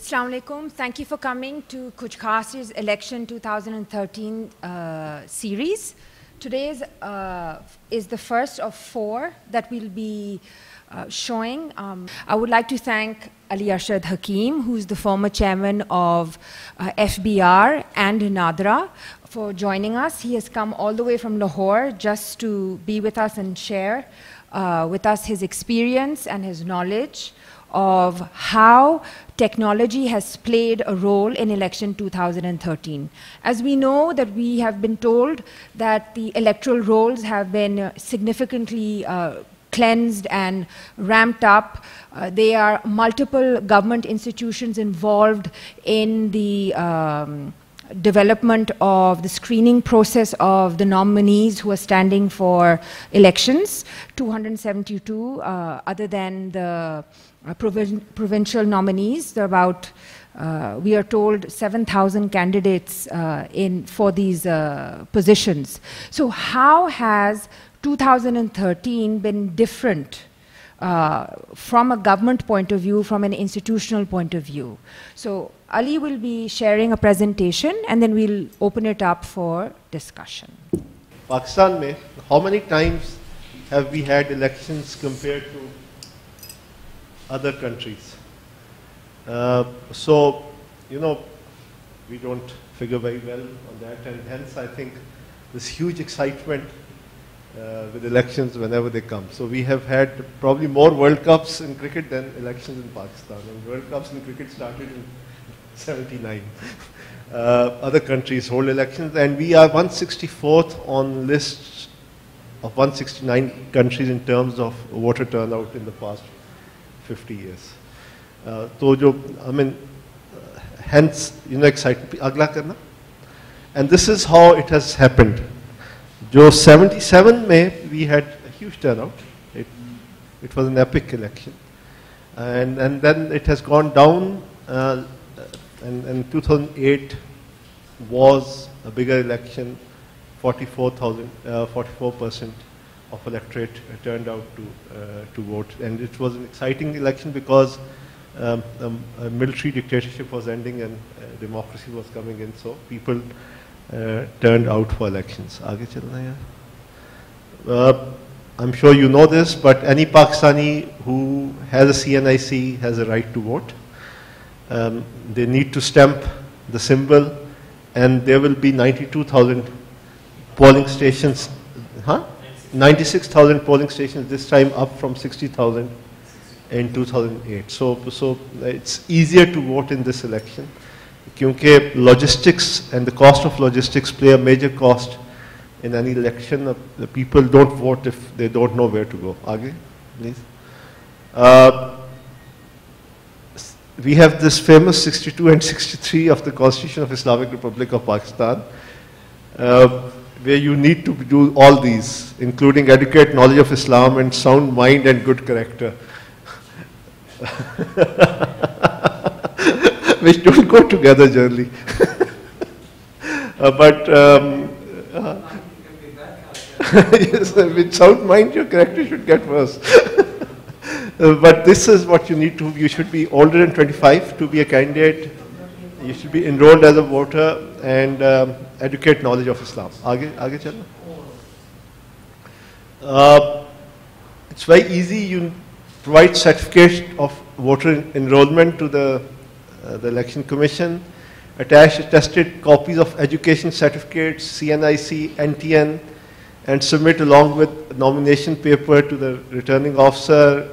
Assalamu alaikum. Thank you for coming to Kuch Khaas's Election 2013 series. Today's is the first of 4 that we'll be showing. I would like to thank Ali Arshad Hakim, who's the former chairman of FBR and NADRA, for joining us. He has come all the way from Lahore just to be with us and share with us his experience and his knowledge of how technology has played a role in election 2013. As we know that we have been told that the electoral rolls have been significantly cleansed and ramped up. There are multiple government institutions involved in the development of the screening process of the nominees who are standing for elections, 272 other than the provincial nominees. There are about, we are told, 7,000 candidates for these positions. So how has 2013 been different from a government point of view, from an institutional point of view? So Ali will be sharing a presentation and then we'll open it up for discussion. Pakistan mein, how many times have we had elections compared to other countries? So, you know, we don't figure very well on that, and hence I think this huge excitement with elections whenever they come. So we have had probably more World Cups in cricket than elections in Pakistan. And World Cups in cricket started in '79. Other countries hold elections, and we are 164th on lists of 169 countries in terms of voter turnout in the past 50 years. Hence, you know, excitement. Agla karna. And this is how it has happened. Jo 77 mein, we had a huge turnout. It was an epic election. And then it has gone down, and 2008 was a bigger election. 44% of electorate turned out to vote. And it was an exciting election because a military dictatorship was ending and democracy was coming in, so people turned out for elections. Aage chalna yaar. I'm sure you know this, but any Pakistani who has a CNIC has a right to vote. They need to stamp the symbol, and there will be 92,000 polling stations. 96,000 polling stations this time, up from 60,000 in 2008. So it's easier to vote in this election. Because logistics and the cost of logistics play a major cost in any election. The people don't vote if they don't know where to go. Aage, please. We have this famous 62 and 63 of the Constitution of Islamic Republic of Pakistan, where you need to do all these, including adequate knowledge of Islam and sound mind and good character. Which don't go together generally. Yes, with sound mind, your character should get worse. But this is what you need to, you should be older than 25 to be a candidate. You should be enrolled as a voter and adequate knowledge of Islam. Aage chalna. It's very easy. You provide certificate of voter enrollment to the Election Commission, attach attested copies of education certificates, CNIC, NTN, and submit along with nomination paper to the returning officer.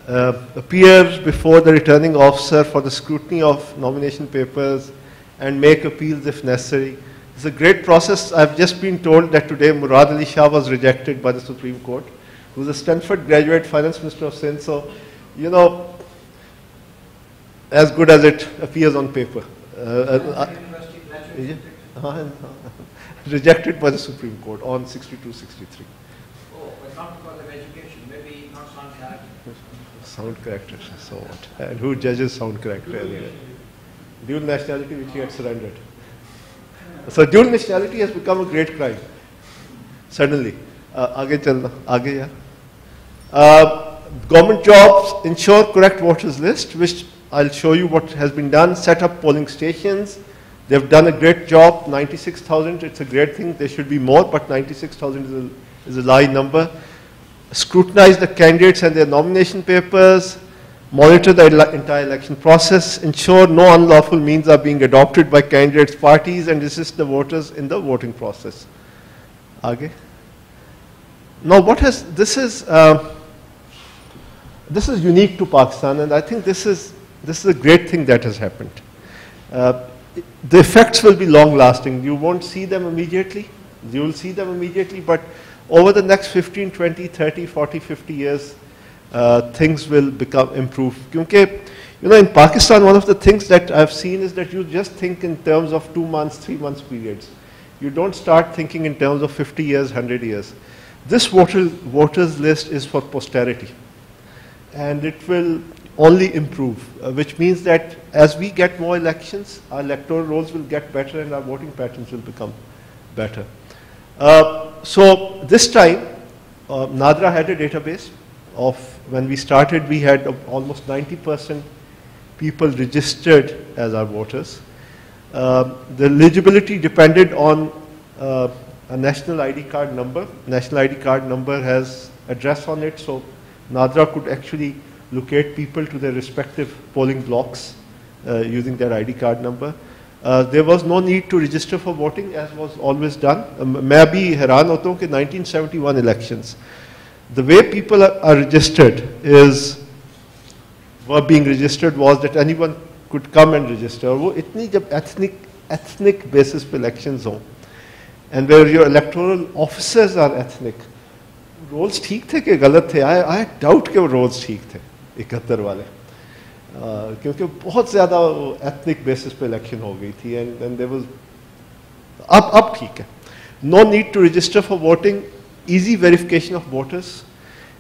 Appear before the returning officer for the scrutiny of nomination papers and make appeals if necessary. It's a great process. I've just been told that today Murad Ali Shah was rejected by the Supreme Court, who's a Stanford graduate, finance minister of Sindh. So, you know, as good as it appears on paper. Rejected by the Supreme Court on 62-63. Oh, but not because of education, maybe not sound character. Sound character, so what? And who judges sound character anyway? Dual nationality which he had surrendered. So dual nationality has become a great crime. Suddenly. Aage chalna, aage yaar. Government jobs ensure correct voters list, which I'll show you what has been done. Set up polling stations. They've done a great job. 96,000, it's a great thing. There should be more, but 96,000 is a large number. Scrutinize the candidates and their nomination papers. Monitor the entire election process. Ensure no unlawful means are being adopted by candidates' parties, and assist the voters in the voting process. Okay. Now, this is unique to Pakistan, and I think this is a great thing that has happened. The effects will be long-lasting. You won't see them immediately. You will see them immediately, but over the next 15, 20, 30, 40, 50 years, things will become improved. Because, you know, in Pakistan, one of the things that I've seen is that you just think in terms of 2 months, 3 months periods. You don't start thinking in terms of 50 years, 100 years. This voters list is for posterity, and it will only improve, which means that as we get more elections, our electoral rolls will get better and our voting patterns will become better. So this time, NADRA had a database of, when we started, we had almost 90% people registered as our voters. The eligibility depended on a national ID card number. National ID card number has address on it, so NADRA could actually locate people to their respective polling blocks using their ID card number. There was no need to register for voting, as was always done. मैं भी हैरान होता हूँ कि 1971 elections, the way people are registered were being registered was that anyone could come and register. वो इतनी जब ethnic basis पे elections हों, and where your electoral officers are ethnic, rolls ठीक थे कि गलत थे? I doubt कि वो rolls ठीक थे 71 वाले, क्योंकि बहुत ज़्यादा ethnic basis पे election हो गई थी, and there was अब ठीक है. No need to register for voting, easy verification of voters,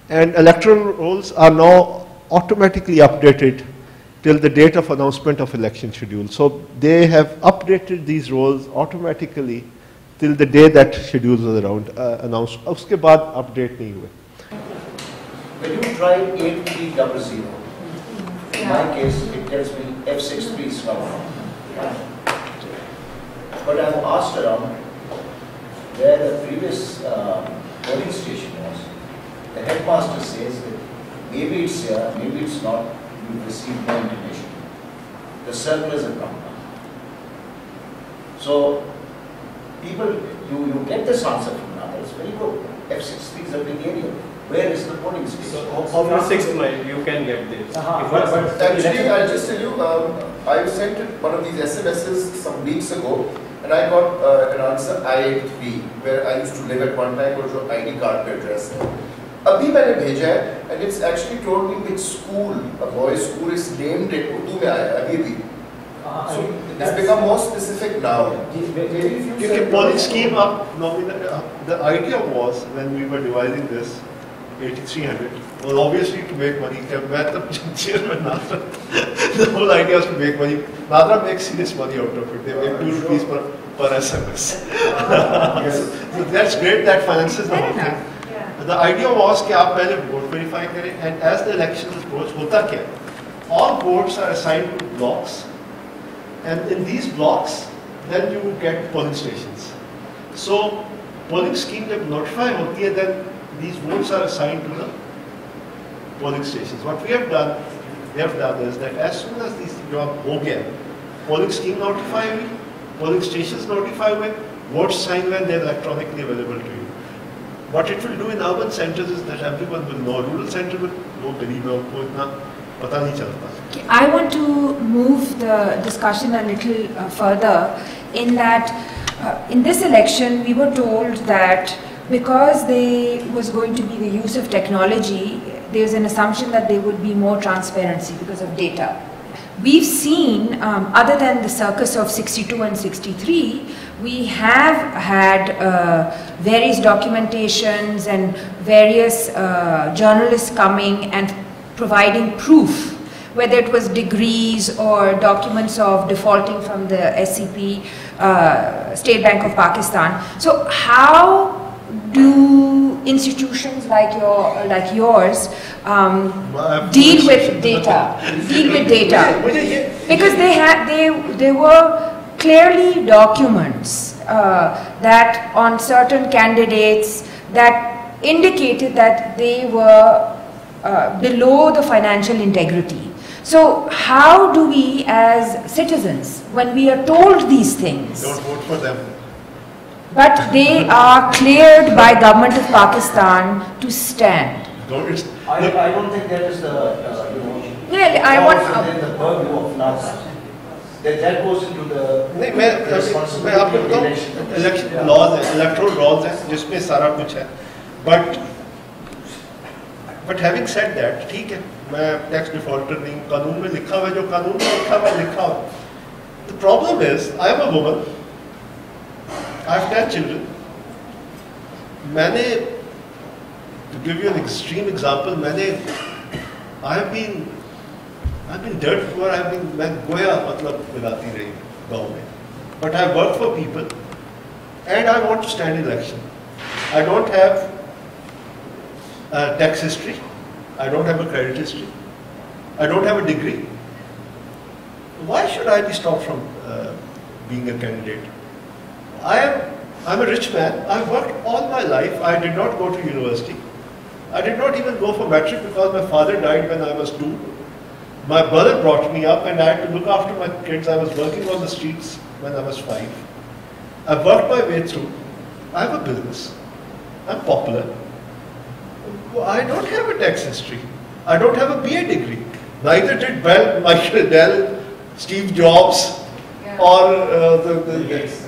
and electoral rolls are now automatically updated till the date of announcement of election schedule. So they have updated these rolls automatically till the day that schedule was announced. उसके बाद update नहीं हुए. When you try 8300, in my case it tells me F63 is not on. But I have asked around where the previous polling station was. The headmaster says that maybe it's here, maybe it's not. You've received no information. The circulars have come down. So people, you get this answer from NADRA. It's very good. F63 is a big area. Where is the polling station? So on the 6th May, you can get this. But actually, I'll just tell you, I sent one of these SMSs some weeks ago, and I got an answer I-83, where I used to live at one time, और जो ID card पे address है. अभी मैंने भेजा है, and it's actually told me which school, a boys' school is named it, Urdu में आया अभी भी. So it's become more specific now. The polling scheme the idea was, when we were devising this 8300, was obviously to make money. Chairman NADRA, the whole idea was to make money. NADRA makes serious money out of it. They make 2 rupees per SMS. So that's great, that finances the whole thing. The idea was कि आप पहले vote verify करें, and as the elections approach, होता क्या? All votes are assigned to blocks, and in these blocks, then you get polling stations. So polling scheme जब notify होती है, then these votes are assigned to the polling stations. What we have done is that as soon as this job हो गया, polling scheme notify हुई, polling stations notify हुए, votes signed when they are electronically available to you. What it will do in urban centers is that everyone will know. Rural center will know, believe me, उनको इतना पता नहीं चलता. I want to move the discussion a little further, in that in this election we were told that because there was going to be the use of technology, there's an assumption that there would be more transparency because of data. We've seen, other than the circus of 62 and 63, we have had various documentations and various journalists coming and providing proof, whether it was degrees or documents of defaulting from the SCP, State Bank of Pakistan. So how do institutions like yours deal with data, because they were clearly documents that on certain candidates that indicated that they were below the financial integrity. So how do we as citizens, when we are told these things, don't vote for them, but they are cleared by government of Pakistan to stand? I don't think that is the, within the purview of NADRA. That goes into the responsibility of election laws, electoral laws हैं जिसमें सारा कुछ है, but having said that, ठीक है, मैं tax defaulter नहीं हूँ, कानून में लिखा हुआ है जो कानून में लिखा हुआ लिखा हुआ. The problem is, I am a woman, I have 10 children. मैंने, to give you an extreme example, I have been dirt poor, मैं गोया मतलब मिलाती रही गाँव में, but I work for people, and I want to stand in election. I don't have tax history, I don't have a credit history, I don't have a degree. Why should I be stopped from being a candidate? I'm a rich man. I worked all my life. I did not go to university. I did not even go for metric because my father died when I was 2. My brother brought me up and I had to look after my kids. I was working on the streets when I was 5. I worked my way through. I have a business. I'm popular. I don't have a tax history. I don't have a BA degree. Neither did Michael Dell, Steve Jobs, or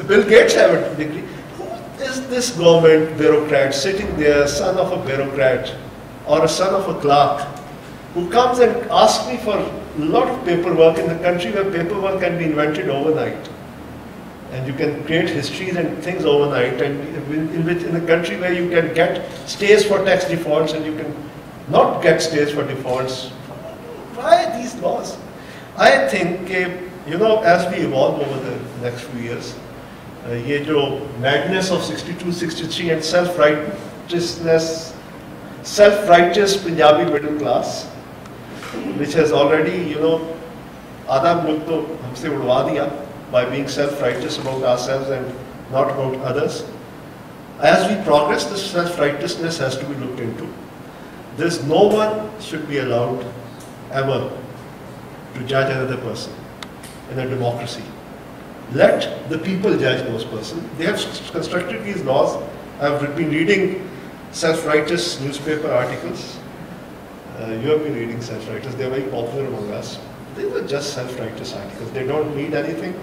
Bill Gates have a degree. Who is this government bureaucrat sitting there, son of a bureaucrat or a son of a clerk, who comes and asks me for a lot of paperwork in the country where paperwork can be invented overnight? And you can create histories and things overnight, and in a country where you can get stays for tax defaults and you can not get stays for defaults. Why these laws? I think, as we evolve over the next few years, ये जो madness of 62, 63 and self-righteous Punjabi middle class, which has already, आधा मुल्क तो हमसे उड़वा दिया by being self-righteous about ourselves and not about others. As we progress, this self-righteousness has to be looked into. No one should be allowed ever to judge another person in a democracy. Let the people judge those persons. They have constructed these laws. I've been reading self-righteous newspaper articles. You have been reading self-righteous. They're very popular among us. They were just self-righteous articles. They don't mean anything,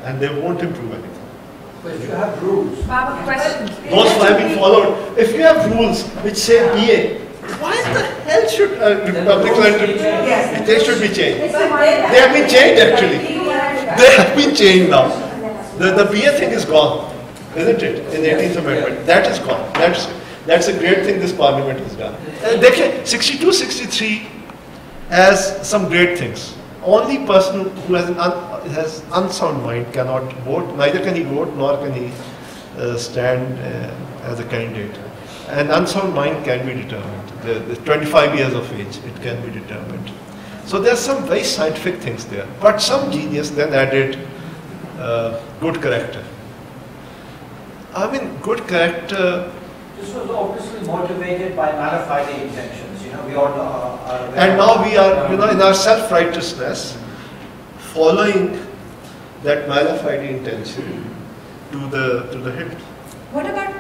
and they won't improve anything. But if you have rules, Baba, questions? Those have been followed. If you have rules which say BA, why the hell should Republican? Yes. They should be changed. They have been changed actually. They have been changed now. The BA thing is gone, isn't it? In the 18th Amendment, that is gone. That's a great thing this Parliament has done. 62, 63 has some great things. Only person who has unsound mind cannot vote. Neither can he vote nor can he stand as a candidate. An unsound mind can be determined. The 25 years of age, it can be determined. So there's some very scientific things there. But some genius then added good character. I mean, good character. This was obviously motivated by bona fide intentions. We all are aware. And now we are, in our self-righteousness, following that bona fide intention to the hilt. What about?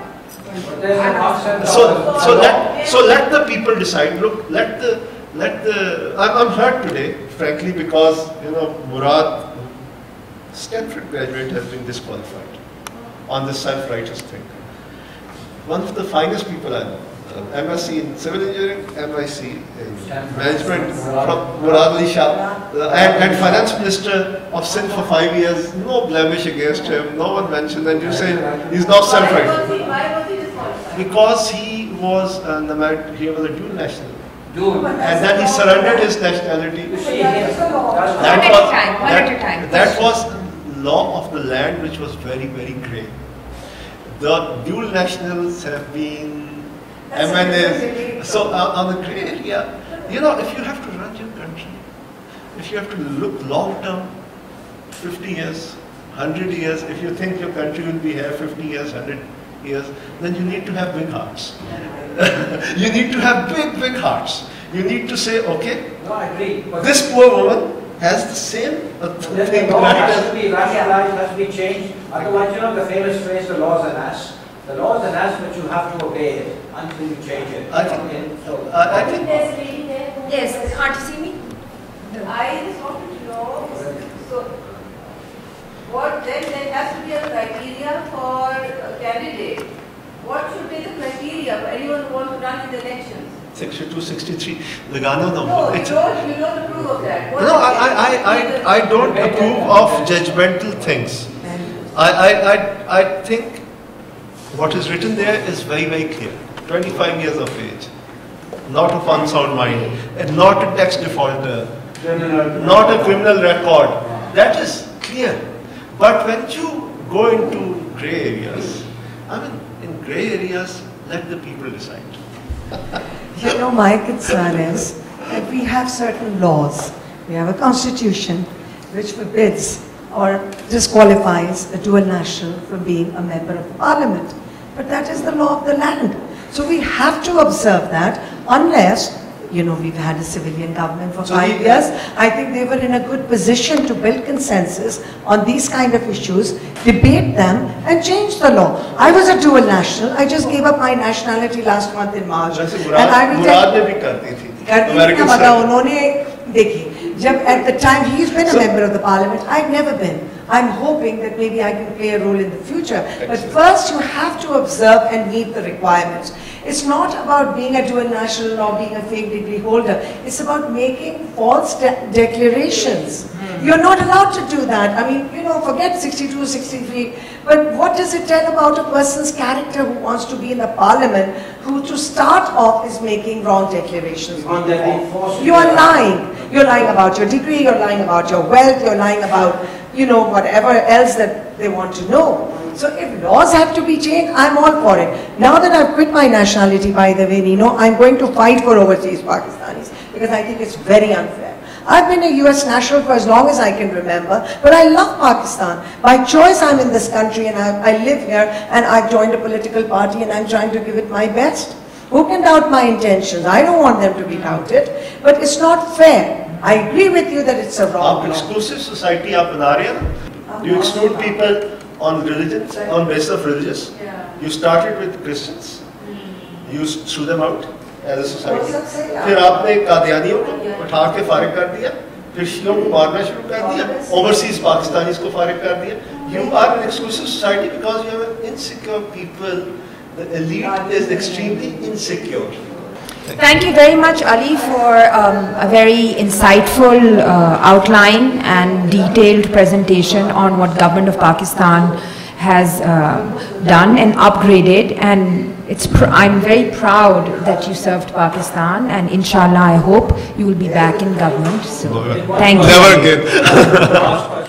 So let the people decide. Look, I'm hurt today, frankly, because Murad, Stanford graduate, has been disqualified on this self-righteous thing. One of the finest people I know, MSc in civil engineering, MIc in management from Murad Ali Shah, and finance minister of Sindh for 5 years. No blemish against him. No one mentioned. And you say he's not self-righteous. Why was he disqualified? Because he was a dual national. And then he That's surrendered his nationality. That was law of the land, which was very, very grey. The dual nationals have been MNAs. So on the grey area, you know, if you have to run your country, if you have to look long term, 50 years, 100 years, if you think your country will be here 50 years, 100 years, then you need to have big hearts. You need to have big hearts. You need to say, okay, no, I agree. This poor woman has the same thing. The law has to be rationalized, has to be changed. Otherwise, you know the famous phrase, the law is an ass. The law is an ass, but you have to obey it until you change it. I think There's a lady there who- Yes, can't you see me? I just wanted to know, so what then there has to be a criteria for a candidate. What should be the criteria for anyone who wants to run in the elections? Section 263, Lagano No, no. you don't approve of that. What No, is I don't approve of judgmental things. I think what is written there is very clear. 25 years of age, not of unsound mind, and not a tax defaulter, not a criminal record. That is clear. But when you go into grey areas, I mean, in grey areas, let the people decide. You know, my concern is that we have certain laws. We have a constitution which forbids or disqualifies a dual national from being a member of the parliament. But that is the law of the land. So we have to observe that unless, you know, we've had a civilian government for 5 years. I think they were in a good position to build consensus on these kind of issues, debate them and change the law. I was a dual national. I just gave up my nationality last month in March. And I will tell at the time he's been a member of the parliament, I've never been. I'm hoping that maybe I can play a role in the future. But first you have to observe and meet the requirements. It's not about being a dual national or being a fake degree holder. It's about making false declarations. You're not allowed to do that. I mean, you know, forget 62, 63. But what does it tell about a person's character who wants to be in the parliament, who to start off is making wrong declarations? You are lying. You're lying about your degree, you're lying about your wealth, you're lying about, you know, whatever else that they want to know. So if laws have to be changed, I'm all for it. Now that I've quit my nationality, by the way, Nino, I'm going to fight for overseas Pakistanis because I think it's very unfair. I've been a US national for as long as I can remember, but I love Pakistan. By choice I'm in this country and I live here and I've joined a political party and I'm trying to give it my best. Who can doubt my intentions? I don't want them to be doubted, but it's not fair. I agree with you that it's a wrong law. Exclusive society आप बना रहे हैं ना? You exclude people on religion, on basis of religious. You started with Christians. You threw them out as a society. फिर आपने कादियानियों को उठा के फारिग कर दिया. फिर शियों को मारना शुरू कर दिया. Overseas Pakistanis को फारिग कर दिया. You are an exclusive society because you have insecure people. The elite is extremely insecure. Thank you very much, Ali, for a very insightful outline and detailed presentation on what Government of Pakistan has done and upgraded. And I'm very proud that you served Pakistan, and inshallah, I hope you will be back in government. So, thank you. Never again.